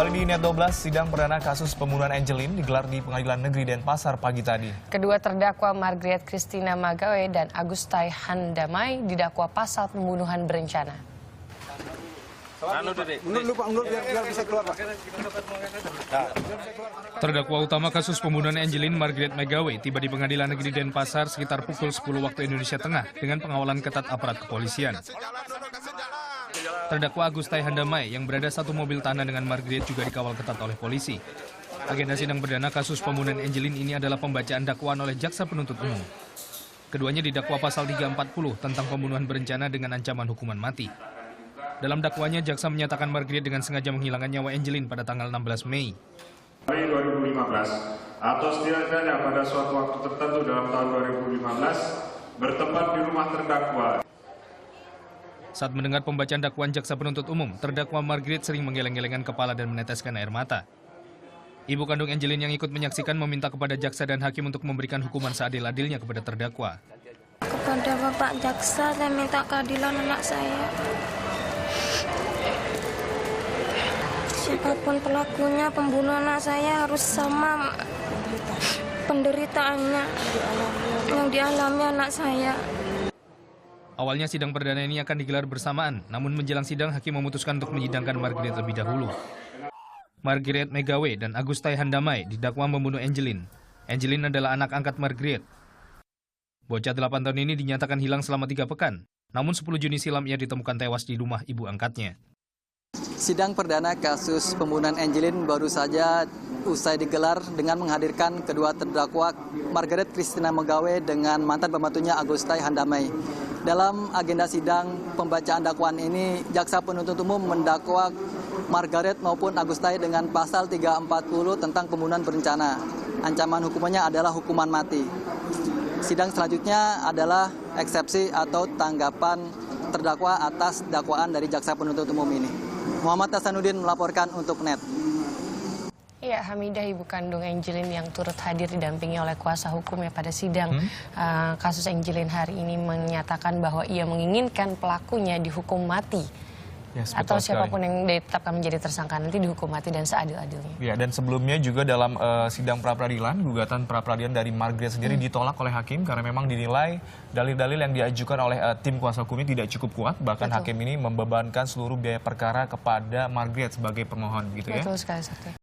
Kembali di Net 12, sidang perdana kasus pembunuhan Angelin digelar di Pengadilan Negeri Denpasar pagi tadi. Kedua terdakwa Margaret Christina Magawe dan Agustai Handamai didakwa pasal pembunuhan berencana. Terdakwa utama kasus pembunuhan Angelin Margaret Magawe tiba di Pengadilan Negeri Denpasar sekitar pukul 10 waktu Indonesia Tengah dengan pengawalan ketat aparat kepolisian. Terdakwa Agustai Handamai yang berada satu mobil tahanan dengan Margaret juga dikawal ketat oleh polisi. Agenda sidang perdana kasus pembunuhan Angelin ini adalah pembacaan dakwaan oleh jaksa penuntut umum. Keduanya didakwa pasal 340 tentang pembunuhan berencana dengan ancaman hukuman mati. Dalam dakwanya, jaksa menyatakan Margaret dengan sengaja menghilangkan nyawa Angelin pada tanggal 16 Mei. 2015 atau setidaknya pada suatu waktu tertentu dalam tahun 2015 bertempat di rumah terdakwa. Saat mendengar pembacaan dakwaan jaksa penuntut umum, terdakwa Margaret sering menggeleng-gelengkan kepala dan meneteskan air mata. Ibu kandung Angelin yang ikut menyaksikan meminta kepada jaksa dan hakim untuk memberikan hukuman seadil-adilnya kepada terdakwa. Kepada Bapak Jaksa, saya minta keadilan anak saya. Siapapun pelakunya, pembunuh anak saya harus sama penderitaannya yang dialami anak saya. Awalnya sidang perdana ini akan digelar bersamaan, namun menjelang sidang hakim memutuskan untuk menyidangkan Margaret lebih dahulu. Margaret Magawe dan Agustai Handamai didakwa membunuh Angelin. Angelin adalah anak angkat Margaret. Bocah 8 tahun ini dinyatakan hilang selama 3 pekan, namun 10 Juni silam ia ditemukan tewas di rumah ibu angkatnya. Sidang perdana kasus pembunuhan Angelin baru saja usai digelar dengan menghadirkan kedua terdakwa Margaret Christina Magawe dengan mantan pembantunya Agustai Handamai. Dalam agenda sidang pembacaan dakwaan ini, jaksa penuntut umum mendakwa Margaret maupun Agustai dengan pasal 340 tentang pembunuhan berencana. Ancaman hukumannya adalah hukuman mati. Sidang selanjutnya adalah eksepsi atau tanggapan terdakwa atas dakwaan dari jaksa penuntut umum ini. Muhammad Hasanuddin melaporkan untuk NET. Ya, Hamidah, ibu kandung Angelin yang turut hadir didampingi oleh kuasa hukumnya pada sidang kasus Angelin hari ini menyatakan bahwa ia menginginkan pelakunya dihukum mati. Yes, atau betul siapapun sekali. yang ditetapkan menjadi tersangka nanti dihukum mati dan seadil-adilnya. Ya, dan sebelumnya juga dalam sidang pra-peradilan, gugatan pra-peradilan dari Margaret sendiri ditolak oleh hakim karena memang dinilai dalil-dalil yang diajukan oleh tim kuasa hukumnya tidak cukup kuat. Bahkan hakim ini membebankan seluruh biaya perkara kepada Margaret sebagai permohon, gitu ya. Betul sekali, Sakti.